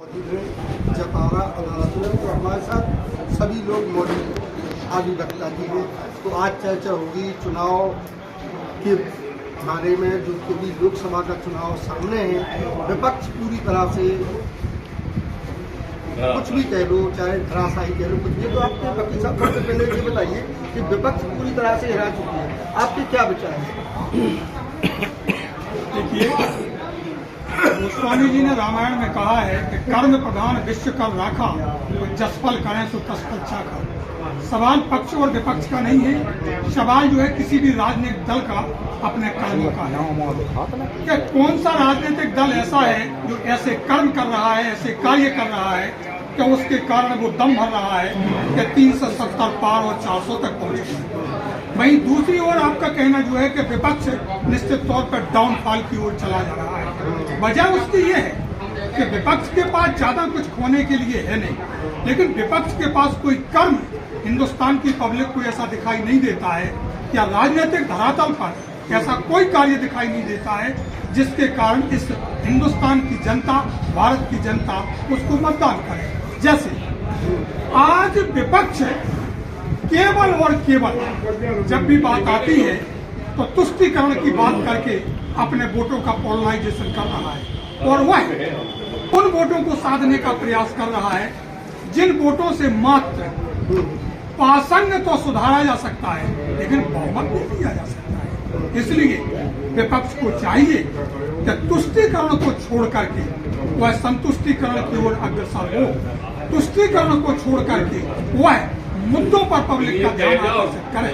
जतारा अदालत में तो हमारे साथ सभी लोग मौजूद हैं। अभिव्यक्ता जी हैं। तो आज चर्चा होगी चुनाव के बारे में। जो भी लोकसभा का चुनाव सामने है, विपक्ष पूरी तरह से कुछ भी कह लो, चाहे धराशायी कह लो, कुछ भी। तो आपके वकील साहब सबसे पहले ये बताइए कि विपक्ष पूरी तरह से हिरा चुकी है, आपके क्या विचार हैं? देखिए, गोस्वामी जी ने रामायण में कहा है कि कर्म प्रधान विश्व कर राखा, तो जसफल करें सो तसफल चाखा। सवाल पक्ष और विपक्ष का नहीं है, सवाल जो है किसी भी राजनीतिक दल का अपने कर्मों का है। क्या कौन सा राजनीतिक दल ऐसा है जो ऐसे कर्म कर रहा है, ऐसे कार्य कर रहा है कि उसके कारण वो दम भर रहा है कि 370 पार और 400 तक पहुंचे। वहीं दूसरी ओर आपका कहना जो है कि विपक्ष निश्चित तौर पर डाउनफॉल की ओर चला जा रहा है। वजह उसकी ये है कि विपक्ष के पास ज्यादा कुछ खोने के लिए है नहीं, लेकिन विपक्ष के पास कोई कर्म हिंदुस्तान की पब्लिक को ऐसा दिखाई नहीं देता है, या राजनीतिक धरातल पर ऐसा कोई कार्य दिखाई नहीं देता है जिसके कारण इस हिंदुस्तान की जनता, भारत की जनता उसको मतदान करे। जैसे आज विपक्ष केवल और केवल जब भी बात आती है तो तुष्टीकरण की बात करके अपने वोटों का पोलराइजेशन कर रहा है, और वह उन वोटों को साधने का प्रयास कर रहा है जिन वोटों से मात्र पासंग तो सुधारा जा सकता है, लेकिन बहुमत नहीं दिया जा सकता है। इसलिए विपक्ष को चाहिए कि तुष्टीकरण को छोड़ करके वह संतुष्टीकरण की ओर अग्रसर हो। तुष्टीकरण को छोड़ करके वह मुद्दों पर पब्लिक का ध्यान आकर्षित करे।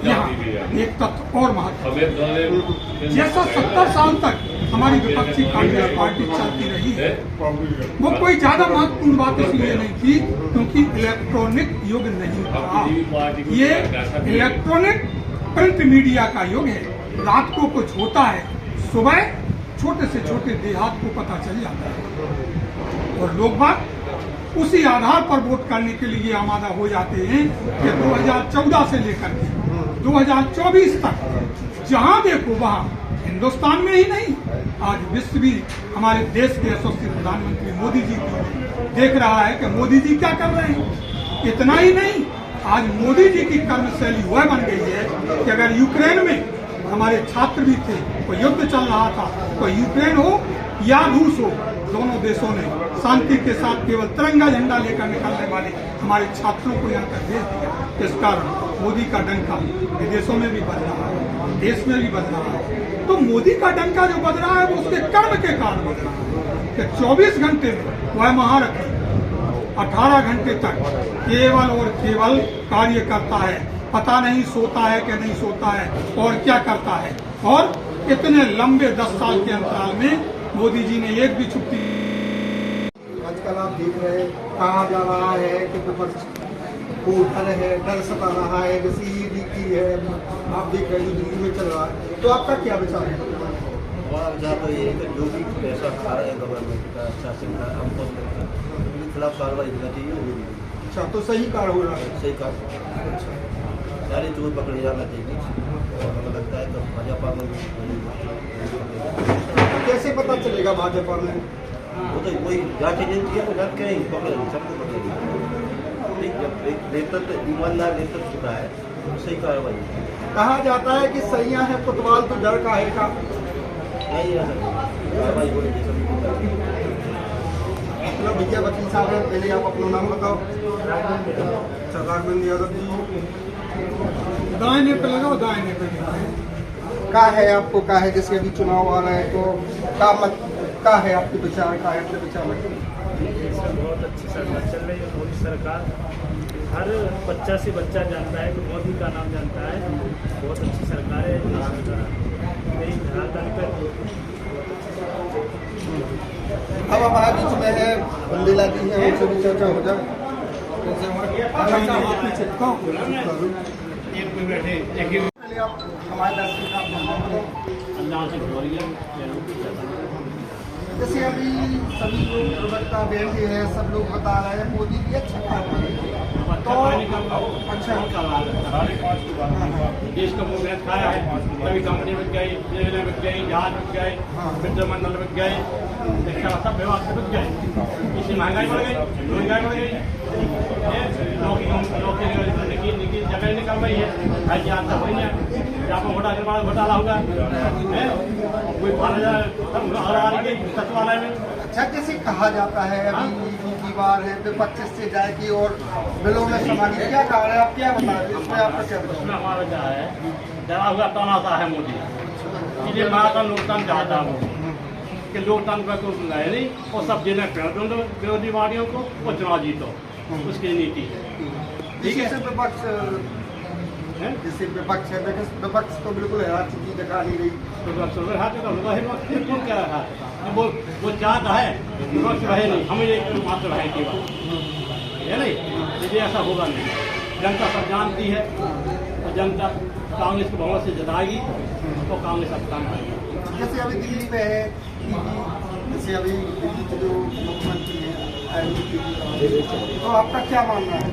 यहाँ एक तथ्य और महत्व, जैसा 70 साल तक हमारी विपक्षी कांग्रेस पार्टी चलती रही है, वो कोई ज्यादा महत्वपूर्ण बात इसलिए नहीं थी क्योंकि इलेक्ट्रॉनिक युग नहीं था। ये इलेक्ट्रॉनिक प्रिंट मीडिया का युग है। रात को कुछ होता है, सुबह छोटे से छोटे देहात को पता चल जाता है, और लोग बात उसी आधार पर वोट करने के लिए आमादा हो जाते हैं कि 2014 से लेकर के 2024 तक जहां देखो वहां हिंदुस्तान में ही नहीं, आज विश्व भी हमारे देश के यशस्वी प्रधानमंत्री मोदी जी को देख रहा है कि मोदी जी क्या कर रहे हैं। इतना ही नहीं, आज मोदी जी की कर्मशैली वह बन गई है कि अगर यूक्रेन में हमारे छात्र भी थे, कोई युद्ध चल रहा था, तो यूक्रेन हो या रूस हो, दोनों देशों ने शांति के साथ केवल तिरंगा झंडा लेकर निकलने वाले हमारे छात्रों को यहाँ तक भेज दिया। इस कारण मोदी का डंका विदेशों में भी बज रहा है, देश में भी बज रहा है। तो मोदी का डंका जो बज रहा है वो उसके कर्म के कारण बज रहा है कि 24 घंटे में वह महारथी 18 घंटे तक केवल और केवल कार्य करता है, पता नहीं सोता है कि नहीं सोता है और क्या करता है। और इतने लंबे 10 साल के अंतराल में मोदी जी ने एक भी छुट्टी। आजकल आप देख रहे हैं कहा जा रहा है कि विपक्ष को डर सता रहा है, जैसे ईडी की है, आप देख रहे हैं जो दिल्ली में चल रहा है। तो आपका क्या विचार है? हमारा विचार तो ये है कि जो भी पैसा खा रहे हैं गवर्नमेंट का, शासन का, हमको उनके खिलाफ कार्रवाई होना चाहिए। अच्छा, तो सही कार्य हो रहा है? सही कार्य। अच्छा, सारे चोर पकड़े जाना चाहिए, और हमें लगता है तो भाजपा में कैसे पता चलेगा भाजपा में? वो तो कोई जांच एजेंसी है, जांच करेंगे, पकड़ेंगे, सबको पकड़ेंगे। ठीक, जब एक नेतृत्व ईमानदार नेतृत्व होता है तो सही कार्रवाई। कहा जाता है कि सैया है कोतवाल तो डर का है का नहीं कार्रवाई हो रही है। चलो भैया, वकील साहब हैं, पहले आप अपना नाम बताओ। राघवेंद्र यादव जी, दाहिने पे लगाओ, दाहिने पे का है आपको, का है जैसे अभी चुनाव आ रहा है तो का है आपके विचार, का है अपने विचार में? बहुत अच्छी सरकार चल रही है। मोदी सरकार, हर बच्चा से बच्चा जानता है कि मोदी का नाम जानता है। बहुत अच्छी सरकार है। यही धरातल पर अब हमारे बीच में है बंदेला जी है, उनसे भी चर्चा हो जाए। पहले आप हमारे दर्शक का नाम बताओ। जैसे अभी सभी लोग प्रवक्ता बैठे हैं, सब लोग बता रहे हैं मोदी की अच्छा कार्य है, तो अच्छा देश का मूवमेंट खाया है। कभी कंपनी बच गई, रेलवे बच गई, जहाज बच गए, विद्युत मंडल बच गए, सब व्यवस्था बच गए। महंगाई बढ़ गई, रोजगार बढ़ गई, नौकरी की जगह निकल रही है, हर की आता हुई है, यहाँ पर घोटाला होगा, कोई 12,000 सचिवालय में। अच्छा, जैसे कहा जाता है अभी की बार है विपक्ष से जाएगी और बिलों में समागी, क्या कारण है, आप क्या बता रहे हैं इसमें, आपका क्या बताएं? इसमें हमारा क्या है, डरा हुआ तानाशाह है मोदी, इसलिए महाराष्ट्र लोकतंत्र चाहता है वो कि लोकतंत्र को सुनाए नहीं और सब देने विरोधी पार्टियों को और चुनाव जीतो, उसकी नीति है। ठीक है, जैसे विपक्ष है, जैसे विपक्ष है, विपक्ष तो बिल्कुल हरा चुकी दिखा नहीं रही। कौन कह रहा है वो चाहता है विपक्ष रहे नहीं, हमें एक मात्र रहे केवल, है नहीं, इसलिए ऐसा होगा नहीं। जनता सब जानती है और जनता कांग्रेस को बहुत से जताएगी तो कांग्रेस अब काम करेगी। जैसे अभी दिल्ली में है, जैसे अभी दिल्ली के जो मुख्यमंत्री हैं तो आपका क्या मानना है?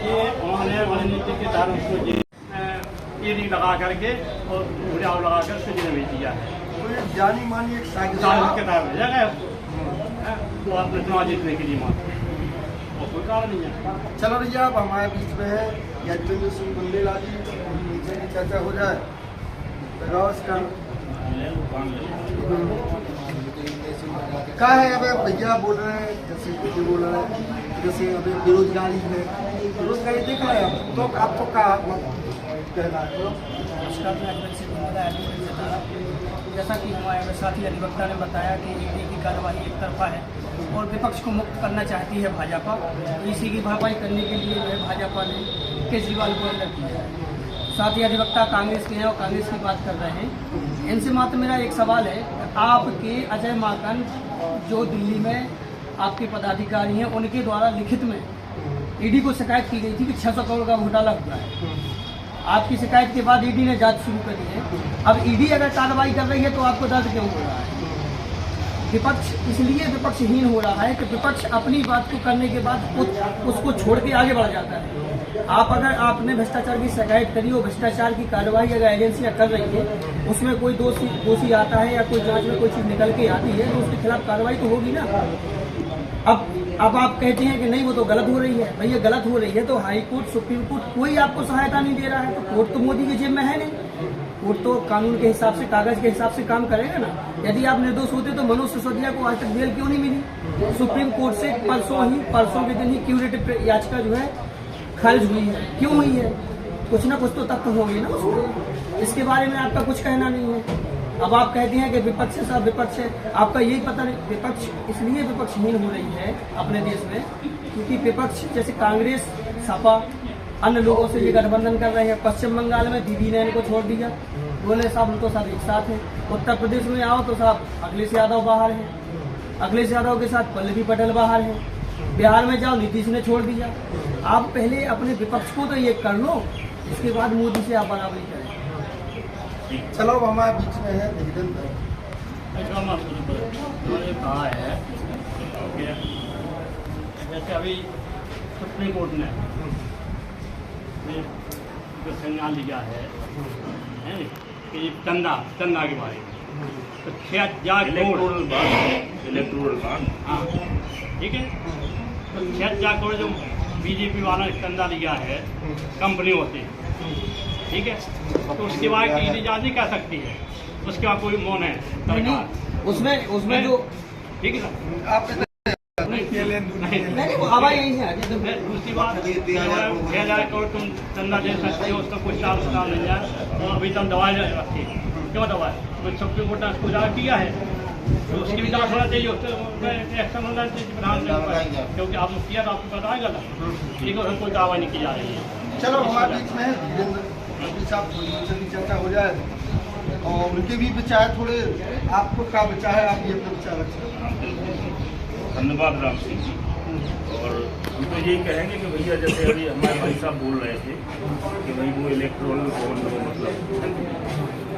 ये उन्होंने रणनीति के तहत उसको ईडी लगा करके और घुड़ाव लगा कर उसको जेल भेज दिया है, तो ये जानी मानी एक साजिश के तहत भेजा गया तो आपने चुनाव जीतने के लिए मात्र और कोई कारण नहीं है। चलो भैया, अब हमारे बीच में है यजवेंद्र सिंह बुंदेला जी, नीचे की चर्चा हो जाए लगाओ इसका क्या है। अब भैया बोल रहे हैं, जैसे ये बोल रहे हैं जैसे अभी बेरोजगारी है, बेरोजगारी देख रहे हैं आप, तो आपको क्या कहना है? नमस्कार, मैं अजमेर से जैसा कि हमारे साथी अधिवक्ता ने बताया कि ईडी की कार्रवाई एक तरफा है और विपक्ष को मुक्त करना चाहती है भाजपा, तो इसी की भरपाई करने के लिए वह भाजपा ने केजरीवाल को अलग किया है। साथी अधिवक्ता कांग्रेस के हैं और कांग्रेस की बात कर रहे हैं। इनसे मात्र मेरा एक सवाल है, आपके अजय माकन जो दिल्ली में आपके पदाधिकारी हैं, उनके द्वारा लिखित में ईडी को शिकायत की गई थी कि 600 करोड़ का घोटाला हुआ है। आपकी शिकायत के बाद ईडी ने जांच शुरू कर दी है। अब ईडी अगर कार्रवाई कर रही है तो आपको दर्द क्यों हो रहा है? विपक्ष इसलिए विपक्षहीन हो रहा है कि विपक्ष अपनी बात को करने के बाद उसको छोड़ के आगे बढ़ जाता है। अगर आपने भ्रष्टाचार की शिकायत करी और भ्रष्टाचार की कार्रवाई अगर एजेंसियां कर रही है, उसमें कोई दोषी आता है या कोई जांच में कोई चीज निकल के आती है तो उसके खिलाफ कार्रवाई तो होगी ना। अब आप कहते हैं कि नहीं वो तो गलत हो रही है, भैया गलत हो रही है तो हाई कोर्ट, सुप्रीम कोर्ट कोई आपको सहायता नहीं दे रहा है, तो कोर्ट तो मोदी के जेब में है नहीं। कोर्ट तो कानून के हिसाब से, कागज के हिसाब से काम करेगा ना। यदि आप निर्दोष होते तो मनोज सिसोदिया को आज तक बेल क्यों नहीं मिली? सुप्रीम कोर्ट से परसों के दिन ही क्यूरेटिव याचिका जो है खारिज हुई है, क्यों हुई है? कुछ ना कुछ तो तथ्य होंगे ना उसमें। इसके बारे में आपका कुछ कहना नहीं है। अब आप कहते हैं कि विपक्ष है, सब विपक्ष है, आपका यही पता नहीं। विपक्ष इसलिए विपक्षहीन हो रही है अपने देश में क्योंकि विपक्ष जैसे कांग्रेस, सपा, अन्य लोगों से ये गठबंधन कर रहे हैं। पश्चिम बंगाल में दीदी ने इनको छोड़ दिया, बोले साहब हम तो सब एक साथ हैं। उत्तर प्रदेश में आओ तो साहब अखिलेश यादव बाहर है, अखिलेश यादव के साथ पल्लवी पटेल बाहर है। बिहार में जाओ नीतीश ने छोड़ दिया। आप पहले अपने विपक्ष को तो ये कर लो, इसके बाद मोदी से आप बराबरी करें। चलो अब हमारे बीच में है दिग्विजय। उन्होंने कहा है कि जैसे अभी सुप्रीम कोर्ट ने जो संज्ञान लिया है कि चंदा के बारे में, तो 6,000 करोड़ इलेक्टोरल बॉन्ड, हाँ ठीक है, तो 6,000 करोड़ जो बीजेपी वाला ने चंदा लिया है कंपनियों से, ठीक है, तो उसके बाद ईडी जांच नहीं कर सकती है, उसके बाद कोई मौन है सरकार उसमें जो ठीक है ना। आप नहीं वो हवा यही है। दूसरी बात 6,000 करोड़ तुम चंदा दे सकते हो, उसका कुछ साल नहीं जाए तो अभी तुम दवाई रखी, क्यों दवाई? तो सुप्रीम कोर्ट ने उसको जांच किया है तो उसकी भी जांच होना चाहिए, उसमें एक्शन होना चाहिए प्रधानमंत्री, क्योंकि आपने किया तो आपको बताएगा था, ठीक है, कोई कार्रवाई नहीं की जा रही है। चलो हमारे बीच में है वीरेंद्र साहब, थोड़ी चर्चा हो जाए और उनके भी विचार थोड़े, आपको क्या विचार है, आप ये अपना विचार रखें। धन्यवाद राम सिंह जी। और हम तो यही कहेंगे कि भैया जैसे अभी हमारे भाई साहब बोल रहे थे कि भाई वो इलेक्ट्रोल बॉन्ड मतलब,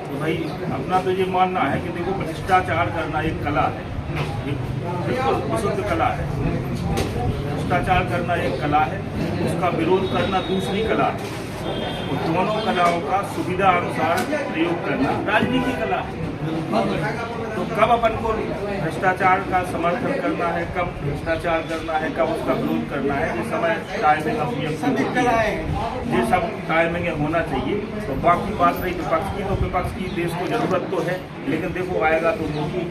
तो भाई अपना तो ये मानना है कि देखो भ्रष्टाचार करना एक कला है, एक बिल्कुल विशुद्ध कला है। भ्रष्टाचार करना एक कला है, उसका विरोध करना दूसरी कला है, और दोनों कलाओं का सुविधा अनुसार प्रयोग करना राजनीति कला है। तो तो कब अपन को भ्रष्टाचार का समर्थन करना है, कब भ्रष्टाचार करना है, कब उसका विरोध करना है, ये समय टाइमिंग अपनी ये सब टाइमिंग होना चाहिए। तो बाकी बात रही विपक्ष की, तो विपक्ष की देश को जरूरत तो है, लेकिन देखो आएगा तो मोदी।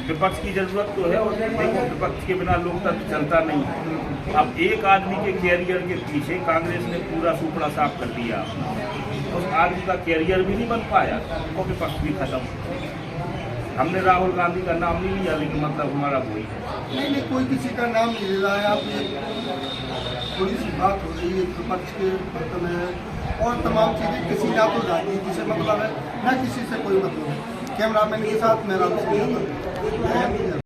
विपक्ष की जरूरत तो है और देखो विपक्ष के बिना लोकतंत्र चलता नहीं है। अब एक आदमी के कैरियर के पीछे कांग्रेस ने पूरा सुपड़ा साफ कर दिया, उस आदमी का कैरियर भी नहीं बन पाया और विपक्ष भी खत्म। हमने राहुल गांधी का नाम नहीं लिया, लेकिन मतलब हमारा वही है। नहीं, कोई किसी का नाम नहीं ले रहा है। आप ये थोड़ी सी बात हो रही है विपक्ष के मतलब है और तमाम चीज़ें, किसी ना तो राजनीति से मतलब है, ना किसी से कोई मतलब है। कैमरामैन के साथ मेरा